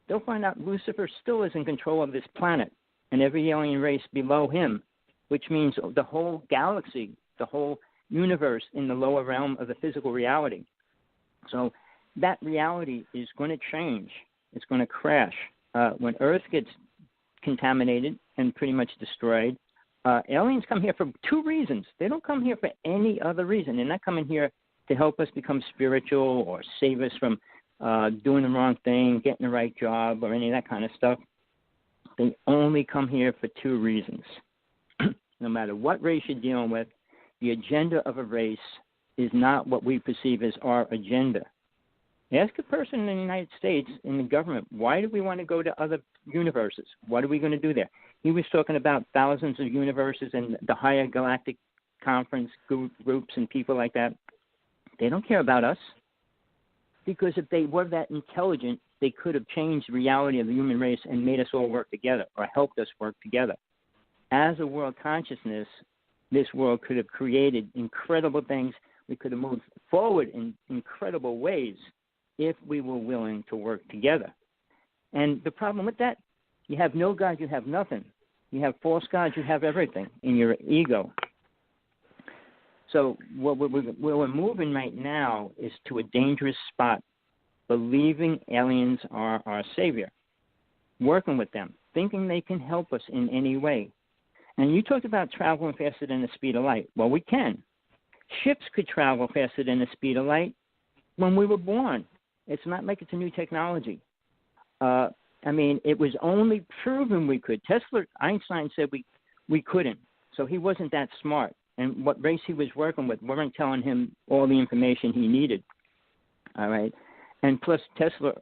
they'll find out Lucifer still is in control of this planet and every alien race below him, which means the whole galaxy, the whole universe in the lower realm of the physical reality. So that reality is going to change. It's going to crash. When Earth gets contaminated and pretty much destroyed, aliens come here for two reasons. They don't come here for any other reason. They're not coming here to help us become spiritual or save us from doing the wrong thing, getting the right job, or any of that kind of stuff. They only come here for two reasons. No matter what race you're dealing with, the agenda of a race is not what we perceive as our agenda. Ask a person in the United States, in the government, why do we want to go to other universes? What are we going to do there? He was talking about thousands of universes and the higher galactic conference groups and people like that. They don't care about us, because if they were that intelligent, they could have changed the reality of the human race and made us all work together or helped us work together. As a world consciousness, this world could have created incredible things. We could have moved forward in incredible ways if we were willing to work together. And the problem with that, you have no God, you have nothing. You have false gods, you have everything in your ego. So where we're moving right now is to a dangerous spot, believing aliens are our savior, working with them, thinking they can help us in any way. And you talked about traveling faster than the speed of light. Well, we can. Ships could travel faster than the speed of light when we were born. It's not like it's a new technology. It was only proven we could. Einstein said we couldn't, so he wasn't that smart. And what race he was working with weren't telling him all the information he needed. All right. And plus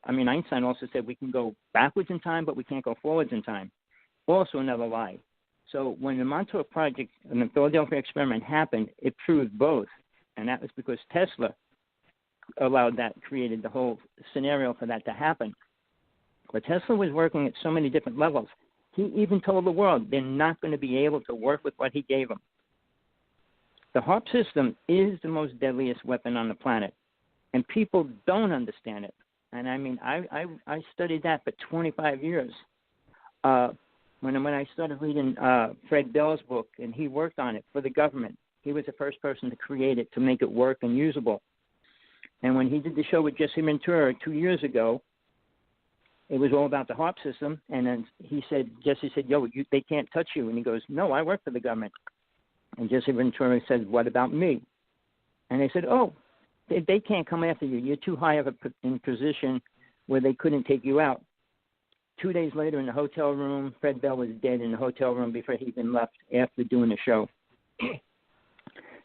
Einstein also said we can go backwards in time, but we can't go forwards in time. Also another lie. So when the Montauk Project and the Philadelphia experiment happened, it proved both. And that was because Tesla created the whole scenario for that to happen. But Tesla was working at so many different levels. He even told the world they're not going to be able to work with what he gave them. The HARP system is the most deadliest weapon on the planet, and people don't understand it. And I studied that for 25 years. When I started reading Fred Bell's book, and he worked on it for the government, he was the first person to create it to make it work and usable. And when he did the show with Jesse Ventura 2 years ago, it was all about the HARP system. And then Jesse said, they can't touch you. And he goes, no, I work for the government. And Jesse Ventura said, what about me? And they said, they can't come after you. You're too high of a position where they couldn't take you out. 2 days later in the hotel room, Fred Bell was dead in the hotel room before he even left after doing the show.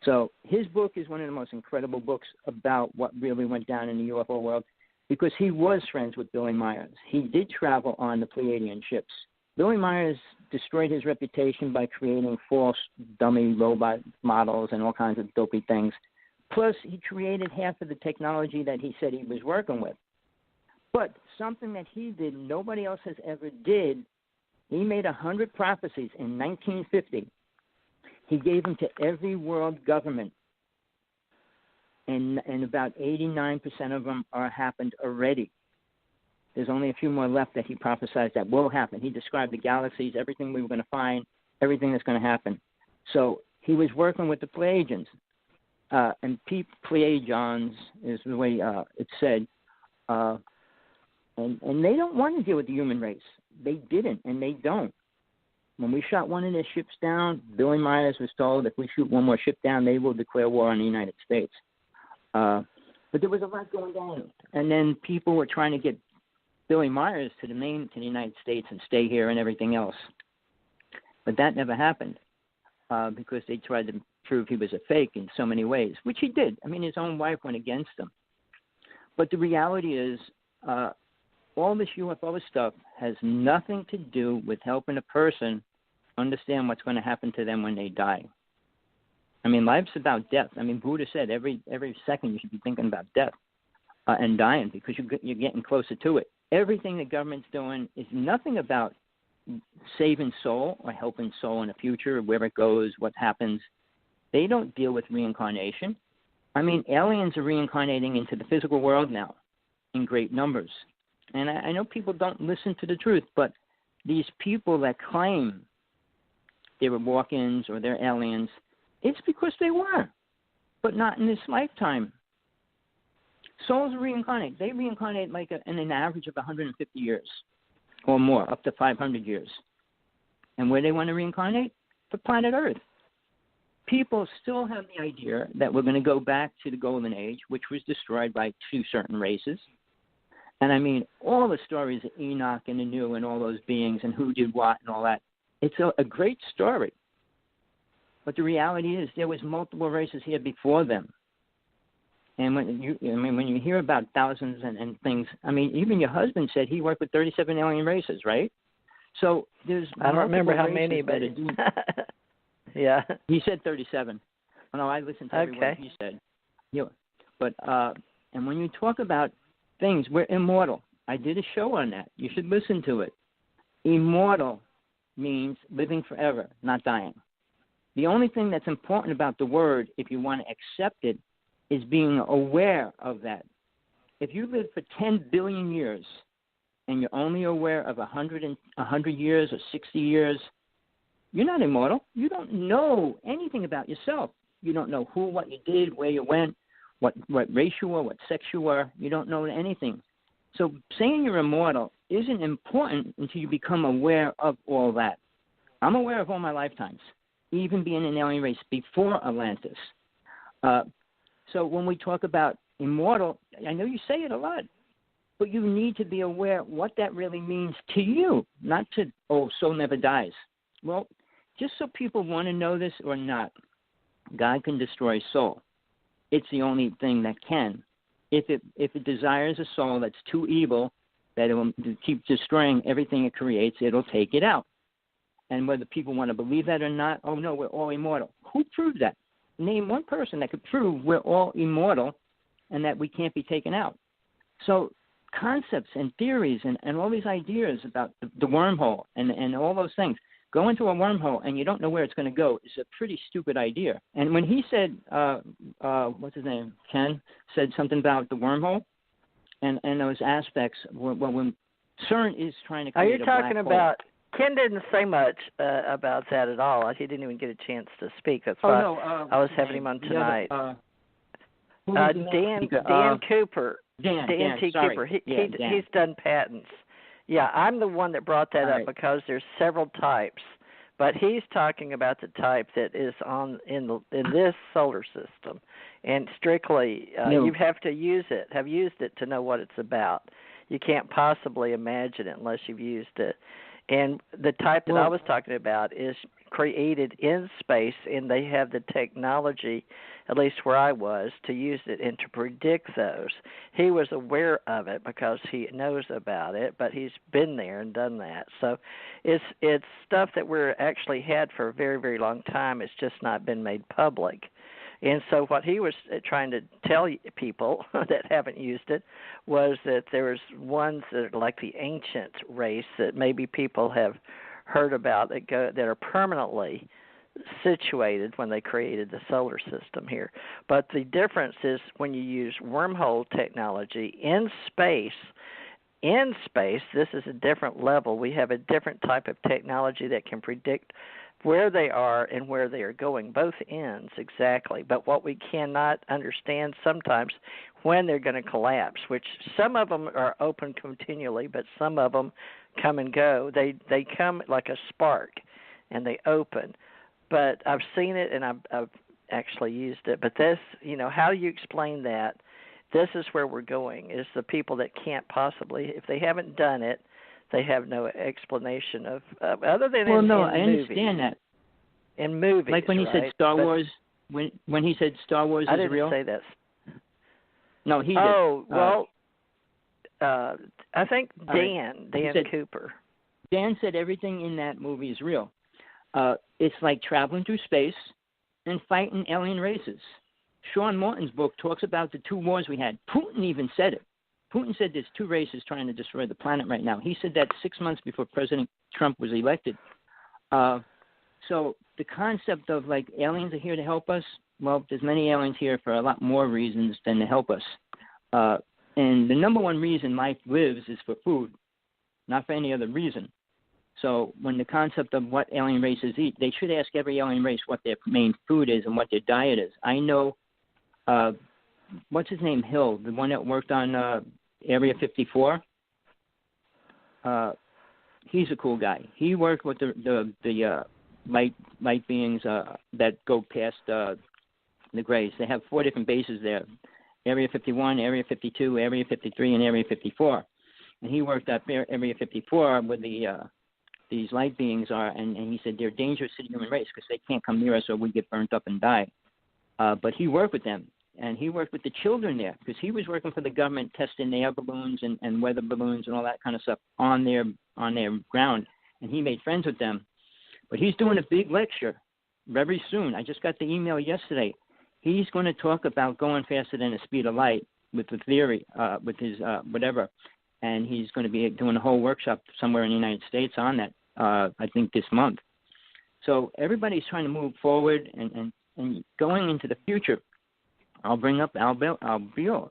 So his book is one of the most incredible books about what really went down in the UFO world, because he was friends with Billy Myers. He did travel on the Pleiadian ships. Billy Myers destroyed his reputation by creating false dummy robot models and all kinds of dopey things. Plus, he created half of the technology that he said he was working with. But something that he did, nobody else has ever did, he made 100 prophecies in 1950. He gave them to every world government. And about 89% of them are happened already. There's only a few more left that he prophesied that will happen. He described the galaxies, everything we were going to find, everything that's going to happen. So he was working with the Pleiadians. And Pleiadians is the way it's said. And they don't want to deal with the human race. They didn't, and they don't. When we shot one of their ships down, Billy Myers was told if we shoot one more ship down, they will declare war on the United States. But there was a lot going on. And then people were trying to get Billy Myers to the United States and stay here and everything else. But that never happened because they tried to prove he was a fake in so many ways, which he did. His own wife went against him. But the reality is all this UFO stuff has nothing to do with helping a person understand what's going to happen to them when they die. Life's about death. Buddha said every second you should be thinking about death and dying because you're getting closer to it. Everything the government's doing is nothing about saving soul or helping soul in the future, where it goes, what happens. They don't deal with reincarnation. Aliens are reincarnating into the physical world now in great numbers. And I know people don't listen to the truth, but these people that claim they were walk-ins or they're aliens, it's because they were, but not in this lifetime. Souls reincarnate. They reincarnate like in an average of 150 years or more, up to 500 years. And where they want to reincarnate? For planet Earth. People still have the idea that we're going to go back to the Golden Age, which was destroyed by 2 certain races. And I mean, all the stories of Enoch and Anu and all those beings and who did what and all that, it's a great story. But the reality is there was multiple races here before them. And when you hear about thousands and things, I mean, even your husband said he worked with 37 alien races, right? So there's I don't remember how many, but yeah. He said 37. Oh, no, I listened to every word he said. Yeah. But and when you talk about things, we're immortal. I did a show on that. You should listen to it. Immortal means living forever, not dying. The only thing that's important about the word, if you want to accept it, is being aware of that. If you live for 10 billion years and you're only aware of 100 years or 60 years, you're not immortal. You don't know anything about yourself. You don't know who, what you did, where you went, what race you were, what sex you were. You don't know anything. So saying you're immortal isn't important until you become aware of all that. I'm aware of all my lifetimes, even being an alien race before Atlantis. So when we talk about immortal, I know you say it a lot, but you need to be aware what that really means to you, not to, soul never dies. Well, just so people want to know this or not, God can destroy soul. It's the only thing that can. If it desires a soul that's too evil, that it will keep destroying everything it creates, it'll take it out. And whether people want to believe that or not, no, we're all immortal. Who proved that? Name one person that could prove we're all immortal and that we can't be taken out. So concepts and theories and all these ideas about the wormhole and all those things, go into a wormhole and you don't know where it's going to go is a pretty stupid idea. And when he said, what's his name, Ken, said something about the wormhole and those aspects, when CERN is trying to create a black hole. Are you talking about... Ken didn't say much about that at all. He didn't even get a chance to speak. That's why I was having him on tonight. Dan Cooper. Dan T. Cooper. He's done patents. Yeah, I'm the one that brought that up because there's several types, but he's talking about the type that is in this solar system, and strictly you have to have used it to know what it's about. You can't possibly imagine it unless you've used it. And the type that I was talking about is created in space, and they have the technology, at least where I was, to use it and to predict those. He was aware of it because he knows about it, but he's been there and done that. So it's stuff that we're actually had for a very, very long time. It's just not been made public. And so what he was trying to tell people that haven't used it was that there's ones that are like the ancient race that maybe people have heard about that are permanently situated when they created the solar system here. But the difference is when you use wormhole technology in space, this is a different level. We have a different type of technology that can predict where they are and where they are going, both ends exactly. But what we cannot understand sometimes when they're going to collapse, which some of them are open continually, but some of them come and go. They come like a spark and they open. But I've seen it and I've actually used it. But this, how do you explain that? This is where we're going, is the people that can't possibly, if they haven't done it, they have no explanation of other than in movies. I understand that. In movies, like when he said Star Wars, when he said Star Wars is real. I didn't say that. No, he did. Oh, well, I think Dan Cooper. Dan said everything in that movie is real. It's like traveling through space and fighting alien races. Sean Morton's book talks about the 2 wars we had. Putin even said it. Putin said there's 2 races trying to destroy the planet right now. He said that 6 months before President Trump was elected. So the concept of like aliens are here to help us, well, there's many aliens here for a lot more reasons than to help us. And the number one reason life lives is for food, not for any other reason. So when the concept of what alien races eat, they should ask every alien race what their main food is and what their diet is. I know, what's his name, Hill, the one that worked on Area 54. He's a cool guy. He worked with the light beings that go past the grays. They have 4 different bases there: Area 51, Area 52, Area 53, and Area 54. And he worked at Area 54 with these light beings are, and he said they're dangerous to the human race because they can't come near us or we get burnt up and die. But he worked with them, and he worked with the children there because he was working for the government testing air balloons and weather balloons and all that kind of stuff on their ground, and he made friends with them. But he's doing a big lecture very soon. I just got the email yesterday. He's going to talk about going faster than the speed of light with the theory, with his whatever, and he's going to be doing a whole workshop somewhere in the United States on that, I think this month. So everybody's trying to move forward and going into the future. I'll bring up Albiol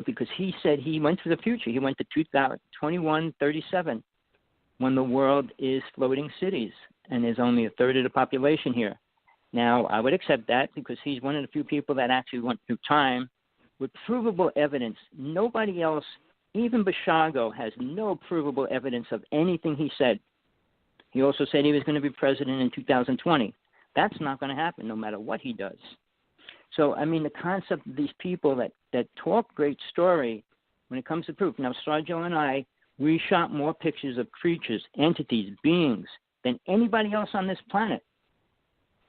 because he said he went to the future. He went to 2137 when the world is floating cities and there's only a third of the population here. Now, I would accept that because he's one of the few people that actually went through time with provable evidence. Nobody else, even Bashago, has no provable evidence of anything he said. He also said he was going to be president in 2020. That's not going to happen no matter what he does. So, I mean, the concept of these people that talk great story when it comes to proof. Now, Sargel and I, we shot more pictures of creatures, entities, beings than anybody else on this planet.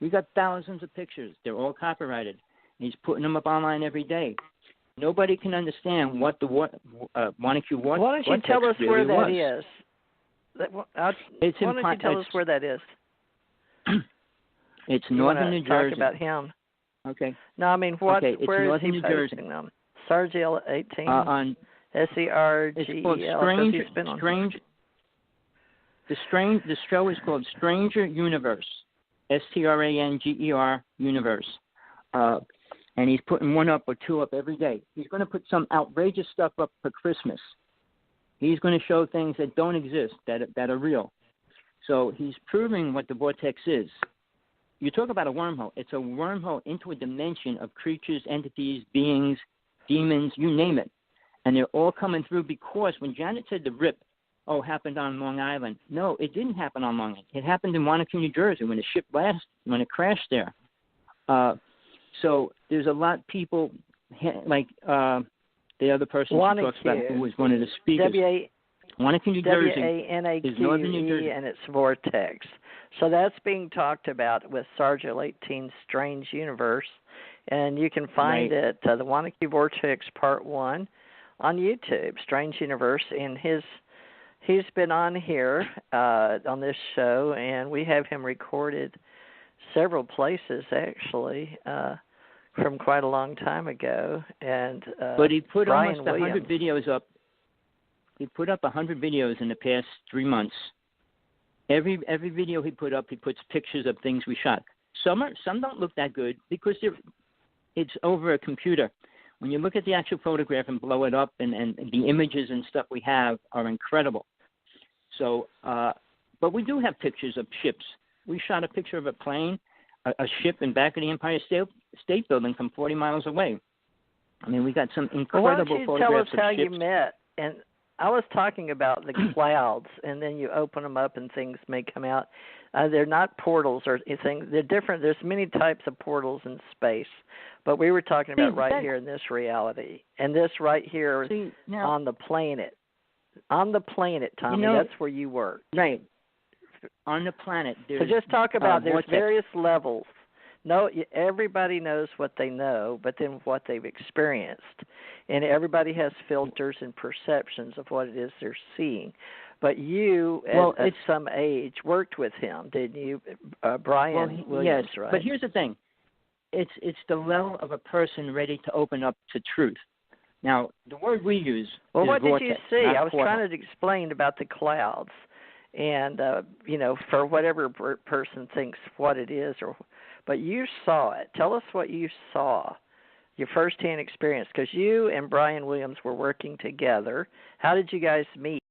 We got thousands of pictures. They're all copyrighted. He's putting them up online every day. Nobody can understand what the Wanaque Vortex Why don't you tell us really where that was. is? Why don't you tell us where that is? It's northern New Jersey. Talk about him. Okay. No, I mean, where is he New Jersey. posting them? Sargel 18. On SERGEL. It's called Strange. The show is called Stranger Universe. STRANGER Universe. And he's putting 1 up or 2 up every day. He's going to put some outrageous stuff up for Christmas. He's going to show things that don't exist, that are real. So he's proving what the vortex is. You talk about a wormhole. It's a wormhole into a dimension of creatures, entities, beings, demons, you name it. And they're all coming through because when Janet said the rip, happened on Long Island. No, it didn't happen on Long Island. It happened in Wanaque, New Jersey when the ship when it crashed there. So there's a lot of people, like the other person who talks about who was one of the speakers. Wanaque, New Jersey is northern New Jersey. And it's Vortex. So that's being talked about with Sargel 18's Strange Universe. And you can find it, the Wanaque Vortex Part 1 on YouTube, Strange Universe. And he's been on here on this show, and we have him recorded several places, actually, from quite a long time ago. And but he put Brian almost 100 videos up. He put up 100 videos in the past 3 months. Every video he put up, he puts pictures of things we shot. Some don't look that good because it's over a computer. When you look at the actual photograph and blow it up, and the images and stuff we have are incredible. So, but we do have pictures of ships. We shot a picture of a plane, a ship in back of the Empire State Building from 40 miles away. I mean, we got some incredible photographs of ships. Why don't you tell us how you met? And I was talking about the clouds, and then you open them up and things may come out. They're not portals or anything. They're different. There's many types of portals in space, but we were talking about here in this reality, and this right here on the planet. On the planet, Tommy, that's where you work. Right. On the planet. So just talk about there's various levels. No, everybody knows what they know, but then what they've experienced. And everybody has filters and perceptions of what it is they're seeing. But you, at some age, worked with him, didn't you? Brian Williams, yes, right? But here's the thing. It's the level of a person ready to open up to truth. Now, the word we use is what vortex, did you see? I was portal. trying to explain about the clouds. And, for whatever person thinks what it is, but you saw it. Tell us what you saw your firsthand experience, because you and Brian Williams were working together. How did you guys meet?